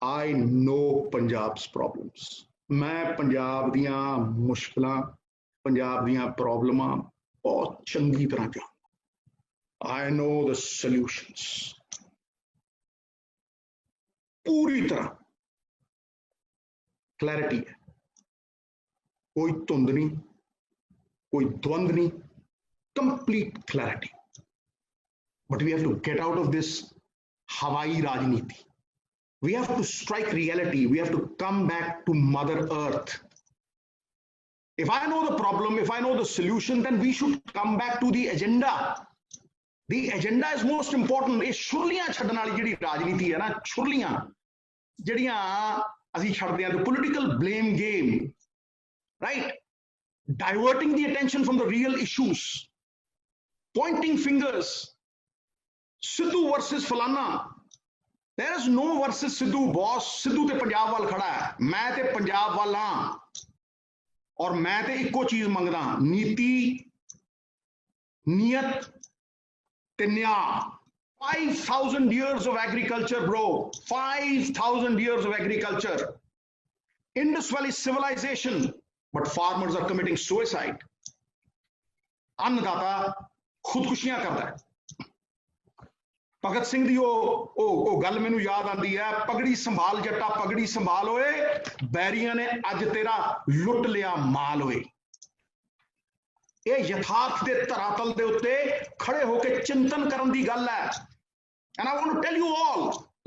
I know Punjab's problems. मैं पंजाब दियां मुश्किलां, पंजाब दियां प्रॉब्लमां बहुत चंगी तरह जानदा। I know the solutions. पूरी तरह क्लैरिटी है, कोई धुंध नहीं, कोई द्वंद नहीं, complete clarity. But we have to get out of this Hawaii Rajniti. We have to strike reality. We have to come back to Mother Earth. If I know the problem, if I know the solution, then we should come back to the agenda. The agenda is most important. ये छुरलियां छड्डण वाली जिहड़ी राजनीति है ना, छुरलियां जिहड़ियां ਅਸੀਂ ਛੱਡਦੇ ਹਾਂ, the political blame game, right? Diverting the attention from the real issues, pointing fingers. Sidhu versus Falana. There is no versus Sidhu, boss. Sidhu ते पंजाब वाल खड़ा है, मैं ते पंजाब वाल हां, और मैं ते इक्को चीज मंगदा, नीति, नियत ते न्याय. 5,000 years of agriculture, bro. 5,000 years of agriculture. Indus Valley civilization, but farmers are committing suicide. अन्नदाता खुदकुशियां करता है. भगत सिंह दी ओ गल मैनू याद आती है, पगड़ी संभाल जट्टा पगड़ी संभाल होए, बैरियां ने अज तेरा लुट लिया माल होए. ये यथार्थ के धरातल के उत्ते खड़े होकर चिंतन करन दी गल है. And I want to tell you all,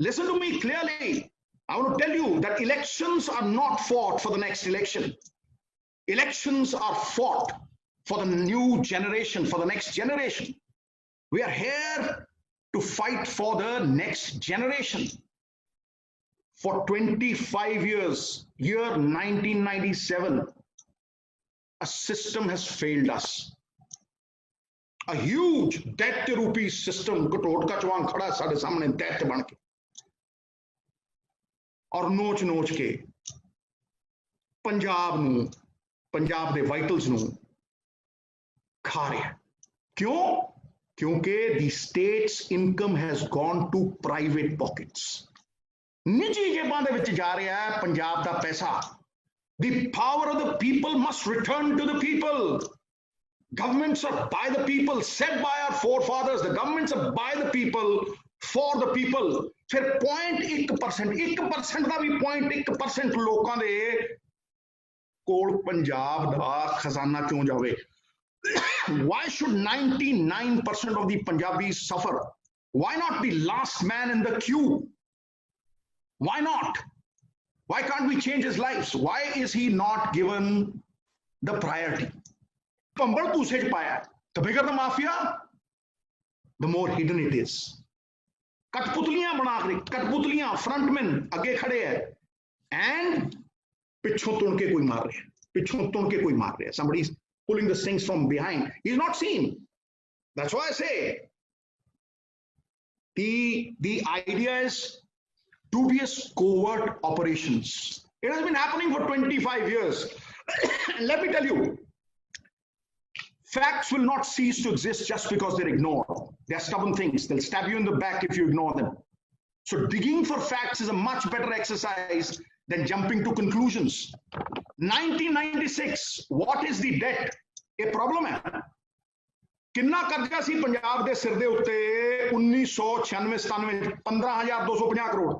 listen to me clearly. I want to tell you that elections are not fought for the next election. Elections are fought for the new generation, for the next generation. We are here to fight for the next generation. For 25 years, year 1997, a system has failed us. A huge debt rupee system, घटोट का चवांग खड़ा साढ़े सामने debt बन के, और नोच नोच के पंजाब नू, पंजाब दे वाइटल्स नू खा रहा है. क्यों? क्योंकि the state's income has gone to private pockets. निजी जेबां दे विच जा रहा है पंजाब दा पैसा. The power of the people must return to the people. Governments are by the people, set by our forefathers. The governments are by the people, for the people. फिर 0.1%, 1% का भी 0.1% लोगों दे कोल पंजाब दा खजाना क्यों जावे? Why should 99% of the Punjabis suffer? Why not the last man in the queue? Why not? Why can't we change his lives? Why is he not given the priority? पंबड़ पूसे च पाया, the bigger the mafia, the more hidden it is. कठपुतलियां बना के, कठपुतलियां frontman आगे खड़े हैं, and पिछों तुन के कोई मार रहे हैं, पिछों तुन के कोई मार रहे हैं. Somebody is pulling the strings from behind. He's not seen. That's why I say the idea is dubious covert operations. It has been happening for 25 years. And let me tell you, facts will not cease to exist just because they're ignored. They're stubborn things. They'll stab you in the back if you ignore them. So digging for facts is a much better exercise than jumping to conclusions. 1996, what is the debt? A problem है. किन्ना कर्जा सी पंजाब दे सिर दे उत्ते 1996-97 15,250 करोड़.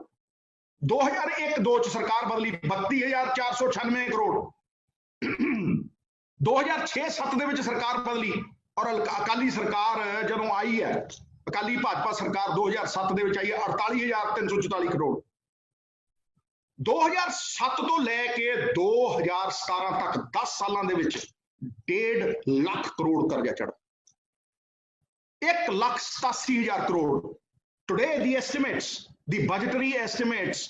2001-2 च सरकार बदली 32,496 करोड़. 2006-7 ਦੇ ਵਿੱਚ ਸਰਕਾਰ ਬਦਲੀ, ਔਰ ਅਕਾਲੀ ਸਰਕਾਰ ਜਦੋਂ ਆਈ ਹੈ, ਅਕਾਲੀ ਭਾਜਪਾ ਸਰਕਾਰ 2007 ਦੇ ਵਿੱਚ ਆਈ ਹੈ 48,344 ਕਰੋੜ. 2007 ਤੋਂ ਲੈ ਕੇ 2017 ਤੱਕ 10 ਸਾਲਾਂ ਦੇ ਵਿੱਚ 1.5 ਲੱਖ ਕਰੋੜ ਕਰਜ਼ਾ ਚੜ੍ਹਾ. 1,87,000 crore. Today the estimates, the budgetary estimates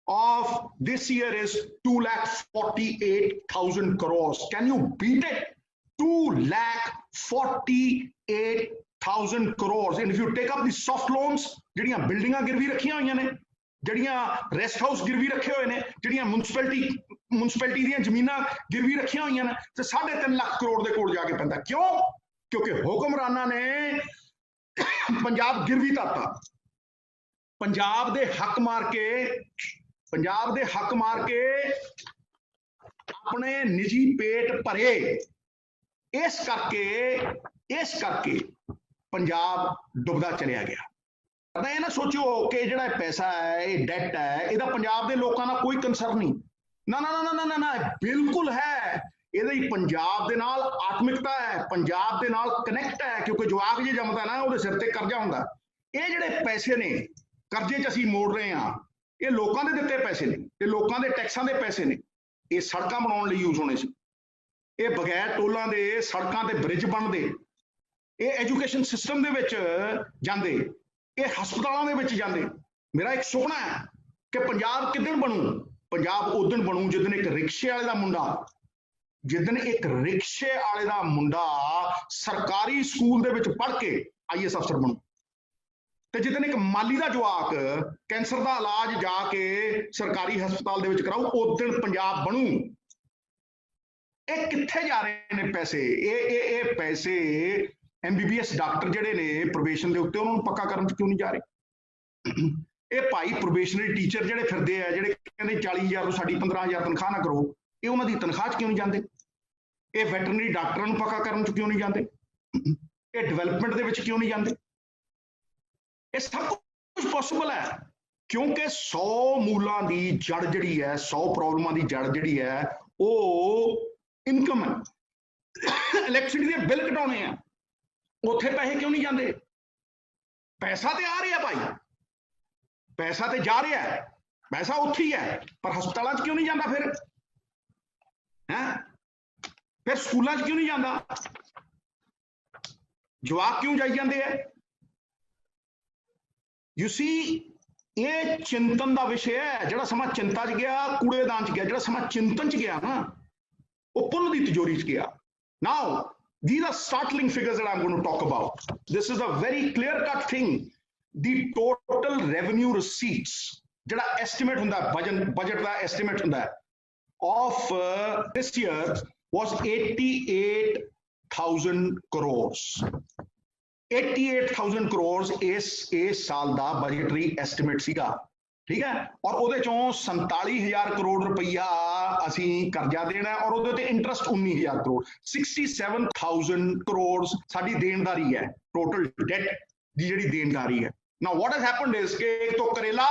of this year is 2,48,000 crores. Can you beat it? 2,48,000 crores. And if you take up the soft loans, ਜਿਹੜੀਆਂ ਬਿਲਡਿੰਗਾਂ ਗਿਰਵੀ ਰੱਖੀਆਂ ਹੋਈਆਂ ਨੇ, ਜਿਹੜੀਆਂ ਰੈਸਟ ਹਾਊਸ ਗਿਰਵੀ ਰੱਖੇ ਹੋਏ ਨੇ, ਜਿਹੜੀਆਂ ਮੁਨਸਪੈਲਿਟੀ ਦੀਆਂ ਜ਼ਮੀਨਾਂ ਗਿਰਵੀ ਰੱਖੀਆਂ ਹੋਈਆਂ ਨੇ, ਤੇ 3.5 ਲੱਖ ਕਰੋੜ ਦੇ ਕੋਲ ਜਾ ਕੇ ਪੈਂਦਾ. ਕਿਉਂ? ਕਿਉਂਕਿ ਹੁਕਮਰਾਨਾਂ ਨੇ ਪੰਜਾਬ ਗਿਰਵੀ ਧਰਤਾ. ਪੰਜਾਬ ਦੇ ਹੱਕ ਮਾਰ ਕੇ पंजाब दे हक मार के अपने निजी पेट भरे। इस करके पंजाब डुबदा चलिया गया। पता है ना, सोचो कि जिहड़ा पैसा है, ये डेट है, इहदा पंजाब दे लोकां नाल कोई कंसर्न नहीं। ना ना ना ना ना ना, बिल्कुल है। ਇਹਦੀ ਪੰਜਾਬ ਦੇ ਨਾਲ ਆਤਮਿਕਤਾ ਹੈ, ਪੰਜਾਬ ਦੇ ਨਾਲ ਕਨੈਕਟ ਹੈ, ਕਿਉਂਕਿ ਜਵਾਕ ਜੇ ਜੰਮਦਾ ਨਾ ਉਹਦੇ ਸਿਰ ਤੇ ਕਰਜ਼ਾ ਹੁੰਦਾ। ਇਹ ਜਿਹੜੇ ਪੈਸੇ ਨੇ ਕਰਜ਼ੇ 'ਚ ਅਸੀਂ ਮੋੜ ਰਹੇ ਹਾਂ, ਇਹ ਲੋਕਾਂ ਦੇ ਦਿੱਤੇ ਪੈਸੇ ਨੇ, ਇਹ ਲੋਕਾਂ ਦੇ ਟੈਕਸਾਂ ਦੇ ਪੈਸੇ ਨੇ। ਇਹ ਸੜਕਾਂ ਬਣਾਉਣ ਲਈ ਯੂਜ਼ ਹੋਣੇ ਸੀ, ਇਹ ਬਗੈਰ ਟੋਲਾਂ ਦੇ ਸੜਕਾਂ ਤੇ ਬ੍ਰਿਜ ਬਣਦੇ, ਇਹ ਐਜੂਕੇਸ਼ਨ ਸਿਸਟਮ ਦੇ ਵਿੱਚ ਜਾਂਦੇ, ਇਹ ਹਸਪਤਾਲਾਂ ਦੇ ਵਿੱਚ ਜਾਂਦੇ। ਮੇਰਾ ਇੱਕ ਸੁਪਨਾ ਹੈ ਕਿ ਪੰਜਾਬ ਕਿੱਦਣ ਬਣੂ? ਪੰਜਾਬ ਉਦਣ ਬਣੂ ਜਿੱਦਣ ਇੱਕ ਰਿਕਸ਼ੇ ਵਾਲੇ ਦਾ ਮੁੰਡਾ, ਜਿੱਦਣ ਇੱਕ ਰਿਕਸ਼ੇ ਵਾਲੇ ਦਾ ਮੁੰਡਾ ਸਰਕਾਰੀ ਸਕੂਲ ਦੇ ਵਿੱਚ ਪੜ੍ਹ ਕੇ ਆਈਐਸ ਅਫਸਰ ਬਣੂ, ਤੇ ਜਿੱਦਣ ਇੱਕ ਮਾਲੀ ਦਾ ਜਵਾਕ ਕੈਂਸਰ ਦਾ ਇਲਾਜ ਜਾ ਕੇ ਸਰਕਾਰੀ ਹਸਪਤਾਲ ਦੇ ਵਿੱਚ ਕਰਾਊ, ਉਦਣ ਪੰਜਾਬ ਬਣੂ। ਇਹ ਕਿੱਥੇ ਜਾ ਰਹੇ ਨੇ ਪੈਸੇ? ਇਹ ਪੈਸੇ ਐਮਬੀਬੀਐਸ ਡਾਕਟਰ ਜਿਹੜੇ ਨੇ ਪ੍ਰੋਬੇਸ਼ਨ ਦੇ ਉੱਤੇ, ਉਹਨਾਂ ਨੂੰ ਪੱਕਾ ਕਰਨ 'ਚ ਕਿਉਂ ਨਹੀਂ ਜਾ ਰਹੇ? ਇਹ ਭਾਈ ਪ੍ਰੋਬੇਸ਼ਨਰੀ ਟੀਚਰ ਜਿਹੜੇ ਫਿਰਦੇ ਆ, ਜਿਹੜੇ ਕਹਿੰਦੇ 40,000 ਤੋਂ ਸਾਡੀ 15,000 ਤਨਖਾਹ ਨਾ ਕਰੋ, ਇਹ ਉਹਨਾਂ ਦੀ ਤਨਖਾਹ 'ਚ ਕਿਉਂ ਨਹੀਂ ਜਾਂਦੇ? ਇਹ ਵੈਟਰਨਰੀ ਡਾਕਟਰਾਂ ਨੂੰ ਪੱਕਾ ਕਰਨ 'ਚ ਕਿਉਂ ਨਹੀਂ ਜਾਂਦੇ? ਇਹ ਡਿਵੈਲਪਮੈਂਟ ਦੇ ਵਿੱਚ ਕਿਉਂ ਨਹੀਂ ਜਾਂਦੇ? ਇਹ ਸਭ ਕੁਝ ਪੋਸੀਬਲ ਹੈ ਕਿਉਂਕਿ 100 ਮੂਲਾਂ ਦੀ ਜੜ ਜਿਹੜੀ ਹੈ, 100 ਪ੍ਰੋਬਲਮਾਂ ਦੀ ਜੜ ਜਿਹੜੀ ਹੈ, ਉਹ ਇਨਕਮ ਹੈ। ਇਲੈਕਟ੍ਰਿਸਿਟੀ ਦੇ ਬਿੱਲ ਘਟਾਉਣੇ ਆ, ਉੱਥੇ ਪੈਸੇ ਕਿਉਂ ਨਹੀਂ ਜਾਂਦੇ? ਪੈਸਾ ਤੇ ਆ ਰਿਹਾ ਭਾਈ, ਪੈਸਾ ਤੇ ਜਾ ਰਿਹਾ ਹੈ, ਪੈਸਾ ਉੱਥੇ ਹੀ ਹੈ, ਪਰ ਹਸਪਤਾਲਾਂ 'ਚ ਕਿਉਂ ਨਹੀਂ ਜਾਂਦਾ? ਫਿਰ ਸਕੂਲਾਂ 'ਚ ਕਿਉਂ ਨਹੀਂ ਜਾਂਦਾ? ਜਵਾਕ ਕਿਉਂ ਜਾਈ ਜਾਂਦੇ ਆ? ਯੂ ਸੀ, ਇਹ ਚਿੰਤਨ ਦਾ ਵਿਸ਼ੇ ਹੈ। ਜਿਹੜਾ ਸਮਾਂ ਚਿੰਤਾ 'ਚ ਗਿਆ, ਕੂੜੇਦਾਨ 'ਚ ਗਿਆ, ਜਿਹੜਾ ਸਮਾਂ ਚਿੰਤਨ 'ਚ ਗਿਆ ਨਾ, ਉਹ ਪੁੰਨ ਦੀ ਤਿਜੋਰੀ 'ਚ ਗਿਆ। Now, these are startling figures that I'm going to talk about. This is a very clear-cut thing. The total revenue receipts, ਜਿਹੜਾ estimate ਹੁੰਦਾ ਹੈ, budget ਦਾ estimate ਹੁੰਦਾ ਹੈ, of this year was 88,000 crores. 88,000 crores ਇਸ ਸਾਲ ਦਾ ਬਜਟਰੀ ਐਸਟੀਮੇਟ ਸੀਗਾ, ਠੀਕ ਹੈ। ਔਰ ਉਹਦੇ ਚੋਂ 47,000 ਕਰੋੜ ਰੁਪਈਆ ਅਸੀਂ ਕਰਜ਼ਾ ਦੇਣਾ, ਔਰ ਉਹਦੇ ਤੇ ਇੰਟਰਸਟ 19,000 ਕਰੋੜ, 67,000 ਕਰੋੜ ਸਾਡੀ ਦੇਣਦਾਰੀ ਹੈ, ਟੋਟਲ ਡੈਟ ਦੀ ਜਿਹੜੀ ਦੇਣਦਾਰੀ ਹੈ। Now what has happened is कि एक तो करेला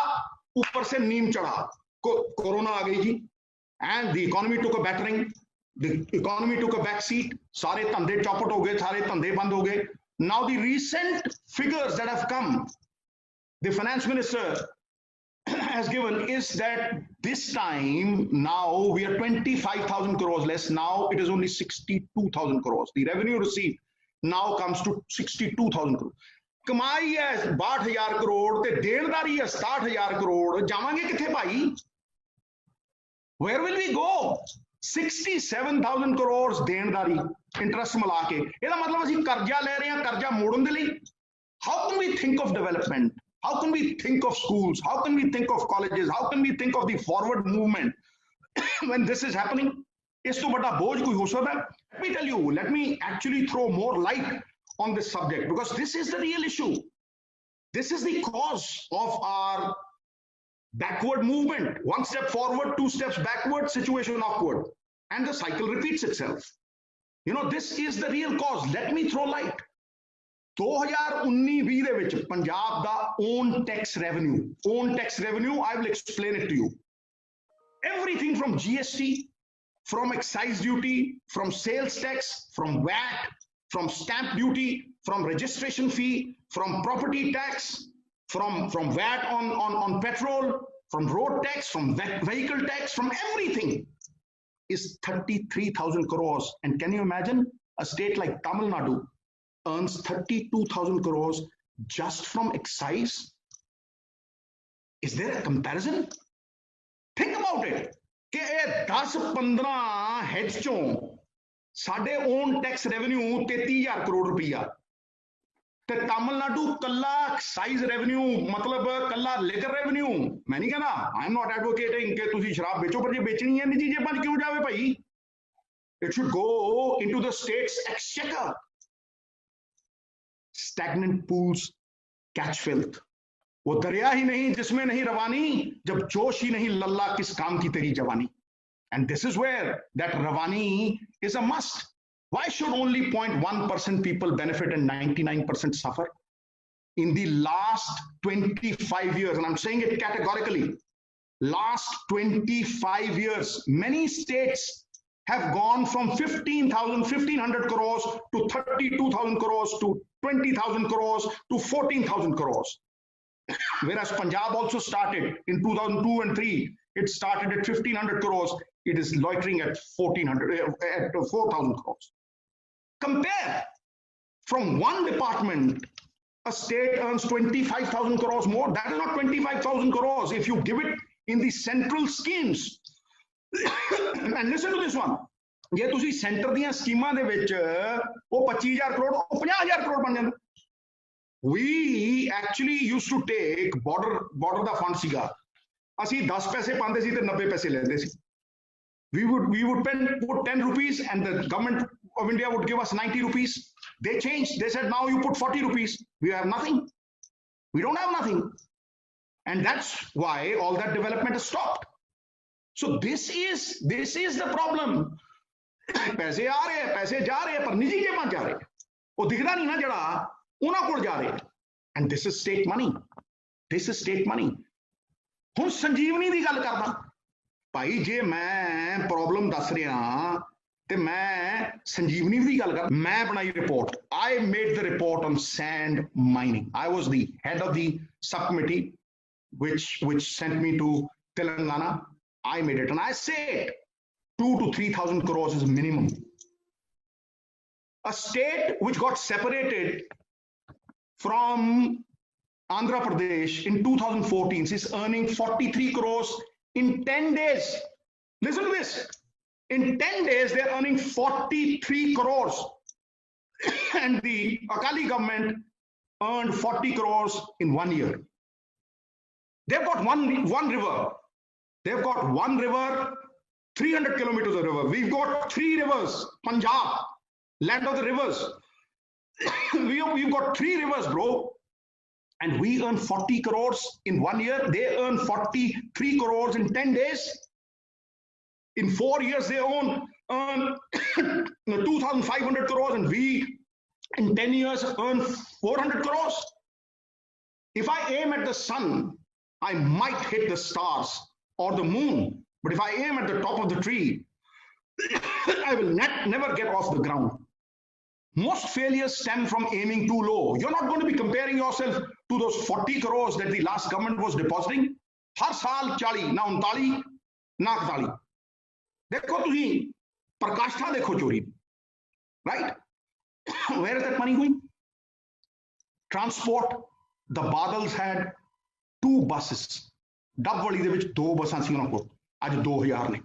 ऊपर से नीम चढ़ा, कोरोना आ गई जी, and the economy took a battering, the economy took a back seat, सारे धंधे चौपट हो गए, सारे धंधे बंद हो गए। Now the recent figures that have come, the finance minister has given, is that this time now we are 25,000 crores less. Now it is only 62,000 crores. The revenue receipt now comes to 62,000 crores. कमाई है 62,000 करोड़ ते देनदारी है 67,000 करोड़। जावांगे किथे भाई? Where will we go? 67,000 crores देनदारी, interest मिला के। ਇਹਦਾ ਮਤਲਬ ਅਸੀਂ ਕਰਜ਼ਾ ਲੈ ਰਹੇ ਹਾਂ ਕਰਜ਼ਾ ਮੋੜਨ ਦੇ ਲਈ। How can we think of development? How can we think of schools? How can we think of colleges? How can we think of the forward movement when this is happening? ਇਸ ਤੋਂ ਵੱਡਾ ਬੋਝ ਕੋਈ ਹੋ ਸਕਦਾ? Let me tell you, let me actually throw more light on this subject, because this is the real issue. This is the cause of our backward movement. One step forward, two steps backward, situation awkward, and the cycle repeats itself. You know, this is the real cause. Let me throw light. 2019-20 ਦੇ ਵਿੱਚ ਪੰਜਾਬ ਦਾ own tax revenue, I will explain it to you. Everything from GST, from excise duty, from sales tax, from VAT, from stamp duty, from registration fee, from property tax, from VAT on petrol, from road tax, from vehicle tax, from everything is 33,000 crores. And can you imagine a state like Tamil Nadu earns 32,000 crores just from excise? Is there a comparison? Think about it. कि 10-15 heads चों ਸਾਡੇ own tax revenue 33,000 crore ਰੁਪਈਆ, ਤੇ ਤਾਮਿਲਨਾਡੂ ਕੱਲਾ exercise revenue, ਮਤਲਬ ਕੱਲਾ liquor revenue. ਮੈਂ ਨਹੀਂ ਕਹਿੰਦਾ, ਆਈ ਐਮ ਨਾਟ ਐਡਵੋਕੇਟਿੰਗ ਕਿ ਤੁਸੀਂ ਸ਼ਰਾਬ ਵੇਚੋ, ਪਰ ਜੇ ਵੇਚਣੀ ਹੈ ਨਿੱਜੀ ਜੇਬਾਂ 'ਚ ਕਿਉਂ ਜਾਵੇ ਭਾਈ? It should go into the state's exchequer. Stagnant pools catch filth. वो दरिया ही नहीं जिसमें नहीं रवानी, जब जोश ही नहीं लल्ला किस काम की तेरी जवानी. And this is where that ravani is a must. Why should only 0.1% people benefit and 99% suffer? In the last 25 years, and I'm saying it categorically, last 25 years, many states have gone from 1500 crores to 32,000 crores to 20,000 crores to 14,000 crores. Whereas Punjab also started in 2002 and 3, it started at 1,500 crores. It is loitering at 4,000 crores. Compare, from one department, a state earns 25,000 crores more. That is not 25,000 crores if you give it in the central schemes. And listen to this one. ਜੇ ਤੁਸੀਂ centre ਦੀਆਂ ਸਕੀਮਾਂ ਦੇ ਵਿੱਚ ਉਹ 25,000 ਕਰੋੜ ਉਹ 50,000 ਕਰੋੜ ਬਣ ਜਾਂਦਾ. We actually used to take border the fund ਸੀਗਾ, ਅਸੀਂ 10 ਪੈਸੇ ਪਾਉਂਦੇ ਸੀ ਤੇ 90 ਪੈਸੇ ਲੈਂਦੇ ਸੀ. We would put 10 rupees and the government of India would give us 90 rupees. They changed. They said, now you put 40 rupees. We have nothing. We don't have nothing. And that's why all that development has stopped. So this is the problem. पैसे आ रहे हैं, पैसे जा रहे हैं, पर निजी जेबां जा रहे हैं. वो दिखदा नहीं ना जड़ा ਉਹਨਾਂ ਕੋਲ ਜਾ ਰਹੇ. And this is state money. This is state money. ਹੁਣ ਸੰਜੀਵਨੀ ਦੀ ਗੱਲ ਕਰਦਾ. ਭਾਈ ਜੇ ਮੈਂ ਪ੍ਰੋਬਲਮ ਦੱਸ ਰਿਹਾ ਤੇ ਮੈਂ ਸੰਜੀਵਨੀ ਦੀ ਗੱਲ ਕਰ, ਮੈਂ ਬਣਾਈ report. I made the report on sand mining. I was the head of the subcommittee which sent me to Telangana. I made it and I said 2,000 to 3,000 crores is minimum. A state which got separated from Andhra Pradesh in 2014 is earning 43 crores in 10 days. Listen to this. In 10 days, they're earning 43 crores. And the Akali government earned 40 crores in 1 year. They've got one river. They've got one river, 300 kilometers of river. We've got 3 rivers. Punjab, land of the rivers. We've got 3 rivers, bro. And we earn 40 crores in 1 year. They earn 43 crores in 10 days. In 4 years, they earn 2,500 crores, and we, in 10 years, earn 400 crores. If I aim at the sun, I might hit the stars or the moon. But if I aim at the top of the tree, I will never get off the ground. Most failures stem from aiming too low. You're not going to be comparing yourself to those 40 crores that the last government was depositing. Har saal 40, na 39, na 41. Dekho tusi prakashtha dekho chori. Right? Where is that money going? Transport. The Badals had 2 buses. Dabwali de vich 2 buses si ਉਹਨਾਂ ਕੋਲ. ਅੱਜ 2,000 ਨੇ.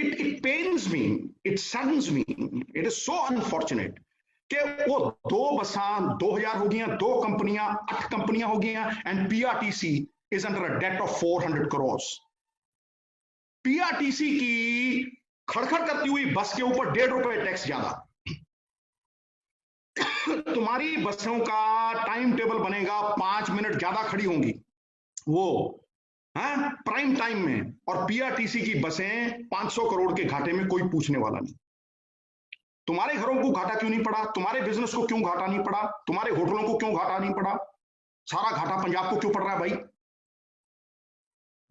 It pains me, it saddens me, it is so unfortunate कि वो 2 बसां 2,000 हो गई, 2 कंपनियां 8 कंपनियां हो गई, and PRTC is under a debt of 400 crores. PRTC की खड़खड़ करती हुई बस के ऊपर 1.5 रुपए टैक्स ज्यादा. तुम्हारी बसों का टाइम टेबल बनेगा, 5 मिनट ज्यादा खड़ी होंगी वो प्राइम टाइम में, और पीआरटीसी की बसें 500 करोड़ के घाटे में, कोई पूछने वाला नहीं. तुम्हारे घरों को घाटा क्यों नहीं पड़ा? तुम्हारे बिजनेस को क्यों घाटा नहीं पड़ा? तुम्हारे होटलों को क्यों घाटा नहीं पड़ा? सारा घाटा पंजाब को क्यों पड़ रहा है भाई?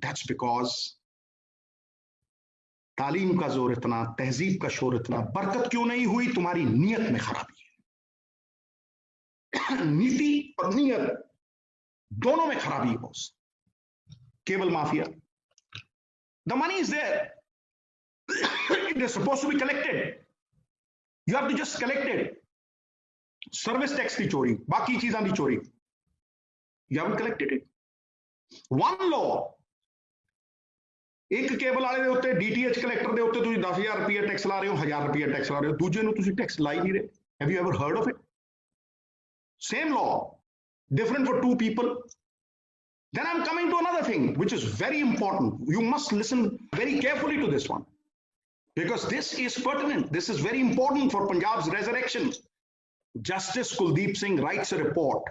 दैट्स बिकॉज तालीम का जोर इतना, तहजीब का शोर इतना, बरकत क्यों नहीं हुई? तुम्हारी नीयत में खराबी है. नीति और नीयत दोनों में खराबी है boss. Cable mafia. The money is there. It is supposed to be collected. You have to just collect it. Service tax की चोरी, बाकी चीज़ां की चोरी. You haven't collected it. One law. एक केबल वाले दे उत्ते DTH कलेक्टर दे उत्ते तुसीं 10,000 रुपया टैक्स ला रहे हो, 1,000 रुपया टैक्स ला रहे हो, दूजे नूं तुसीं टैक्स ला ही नहीं रहे. Have you ever heard of it? Same law, different for 2 people. Then I'm coming to another thing, which is very important. You must listen very carefully to this one, because this is pertinent. This is very important for Punjab's resurrection. Justice Kuldeep Singh writes a report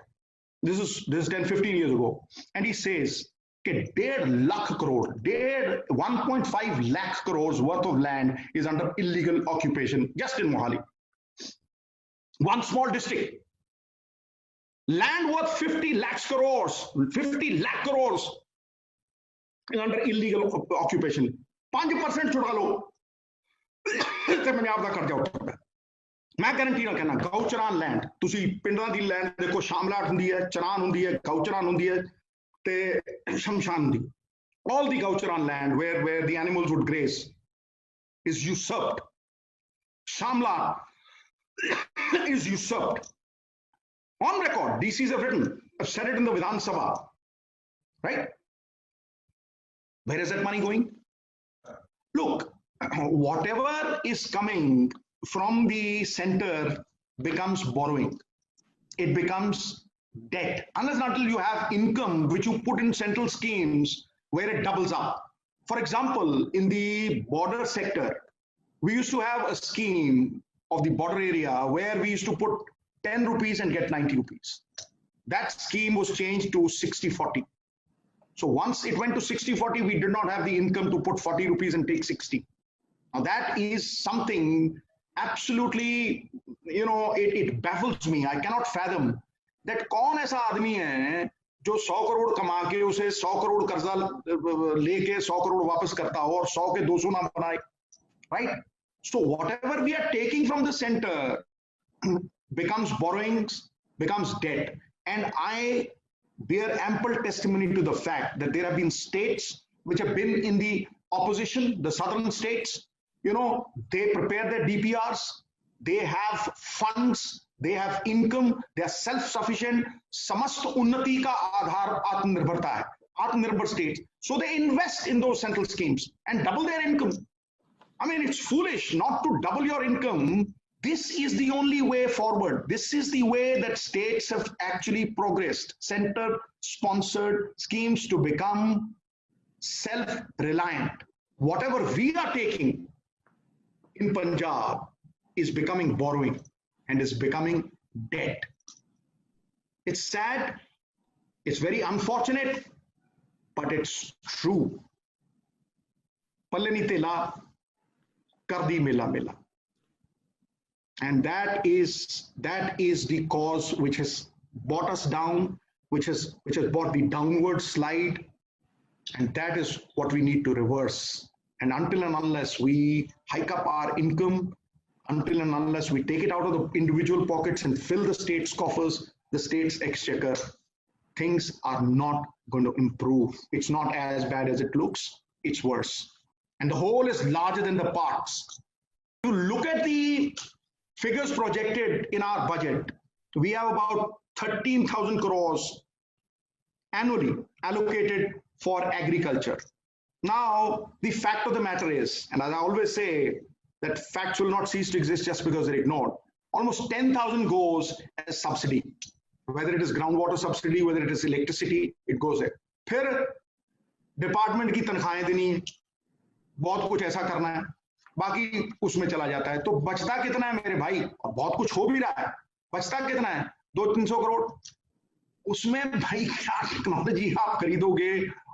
This is 10-15 years ago, and he says, okay, 1.5 lakh crore, 1.5 lakh crores worth of land is under illegal occupation just in Mohali. One small district. Land worth 50 lakhs crores, 50 lakh crores is under illegal occupation. 5% छुड़ा लो, पंजाब का कर्जा उठता है. मैं guarantee ना कहना गौचरान land तुसी पिंडां the land देखो शामलाट हुंदी है, चरान हुंदी है, गौचरान हुंदी है ते शमशान हुंदी. All the gaucharan land where the animals would graze is usurped. Shamla is usurped. On record, DCs have written, I've said it in the Vidhan Sabha, right? Where is that money going? Look, whatever is coming from the center becomes borrowing. It becomes debt. Unless and until you have income which you put in central schemes where it doubles up. For example, in the border sector, we used to have a scheme of the border area where we used to put 10 rupees and get 90 rupees. That scheme was changed to 60-40. So once it went to 60-40, we did not have the income to put 40 rupees and take 60. Now that is something absolutely, it baffles me. I cannot fathom that कौन ऐसा आदमी है जो 100 करोड़ कमा के उसे 100 करोड़ कर्जा लेके 100 करोड़ वापस करता हो और 100 के 200 ना बनाए, right? So whatever we are taking from the center becomes borrowings, becomes debt. And I bear ample testimony to the fact that there have been states which have been in the opposition, the southern states, they prepare their DPRs, they have funds, they have income, they are self-sufficient. Samast unnati ka aadhar atmanirbharta hai, atmanirbhar states. So they invest in those central schemes and double their income. I mean, it's foolish not to double your income. This is the only way forward. This is the way that states have actually progressed. Center-sponsored schemes to become self-reliant. Whatever we are taking in Punjab is becoming borrowing and is becoming debt. It's sad, it's very unfortunate, but it's true. Palleni tela, kardi mela mela. And that is the cause which has brought us down, which has brought the downward slide, and that is what we need to reverse. And until and unless we hike up our income, until and unless we take it out of the individual pockets and fill the state's coffers, the state's exchequer, things are not going to improve. It's not as bad as it looks, it's worse. And the whole is larger than the parts. To look at the figures projected in our budget, we have about 13,000 crores annually allocated for agriculture. Now, the fact of the matter is, and as I always say, that facts will not cease to exist just because they're ignored. Almost 10,000 goes as subsidy, whether it is groundwater subsidy, whether it is electricity, it goes there. फिर department की तनख्वाहें देनी, बहुत कुछ ऐसा करना है, बाकी उसमें चला जाता है. तो बचता कितना है मेरे भाई? और बहुत कुछ हो भी रहा है, बचता कितना है? 200-300 करोड़. उसमें भाई क्या टेक्नोलॉजी आप खरीदोगे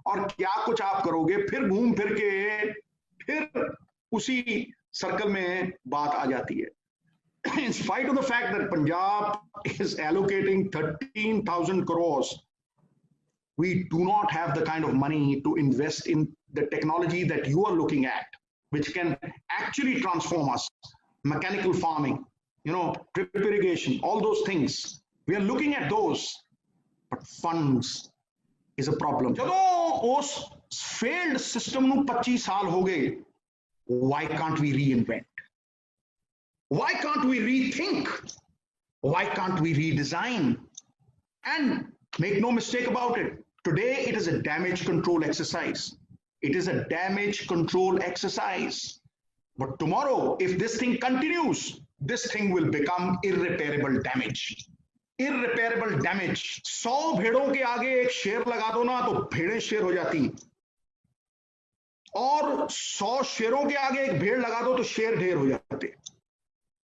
और क्या कुछ आप करोगे? फिर घूम फिर के फिर उसी सर्कल में बात आ जाती है. In spite of the fact that Punjab is allocating 13,000 crores, we do not have the kind of money to invest in the technology that you are looking at, which can actually transform us. Mechanical farming, drip irrigation, all those things. We are looking at those, but funds is a problem. ਜਦੋਂ ਉਸ failed system ਨੂੰ 25 ਸਾਲ ਹੋ ਗਏ, why can't we reinvent? Why can't we rethink? Why can't we redesign? And make no mistake about it, today it is a damage control exercise. It is a damage control exercise. But tomorrow, if this thing continues, this thing will become irreparable damage. Irreparable damage. 100 भेड़ों के आगे एक शेर लगा दो ना तो भेड़ें शेर हो जाती, और 100 शेरों के आगे एक भेड़ लगा दो तो शेर ढेर हो जाते.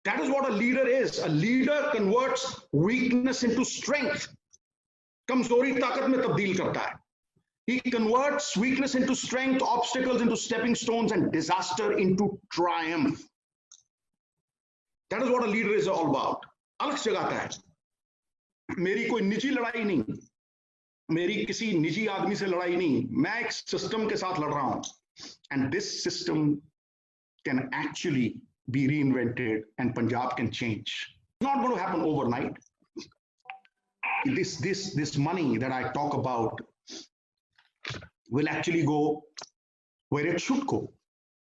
That is what a leader is. A leader converts weakness into strength. कमजोरी ताकत में तब्दील करता है. He converts weakness into strength, obstacles into stepping stones, and disaster into triumph. That is what a leader is all about. अलग जगाता है. मेरी कोई निजी लड़ाई नहीं, मेरी किसी निजी आदमी से लड़ाई नहीं, मैं एक सिस्टम के साथ लड़ रहा हूं. And this system can actually be reinvented and Punjab can change. It's not going to happen overnight. This money that I talk about will actually go where it should go.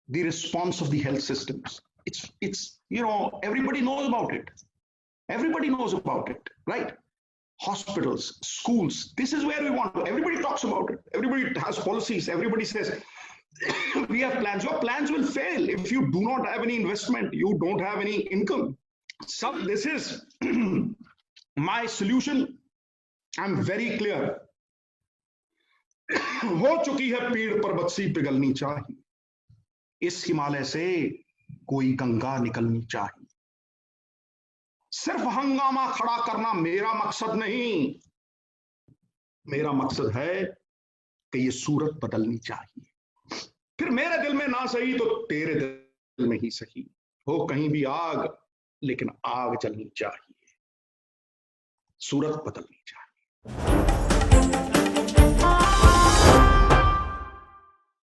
The response of the health systems. It's everybody knows about it. Everybody knows about it, right? Hospitals, schools. This is where we want to. Everybody talks about it. Everybody has policies. Everybody says we have plans. Your plans will fail if you do not have any investment. You don't have any income. So this is my solution. I'm very clear. हो चुकी है पीड़ पर्वत सी पिघलनी चाहिए, इस हिमालय से कोई गंगा निकलनी चाहिए. सिर्फ हंगामा खड़ा करना मेरा मकसद नहीं, मेरा मकसद है कि ये सूरत बदलनी चाहिए. फिर मेरे दिल में ना सही तो तेरे दिल में ही सही, हो कहीं भी आग लेकिन आग जलनी चाहिए, सूरत बदलनी चाहिए.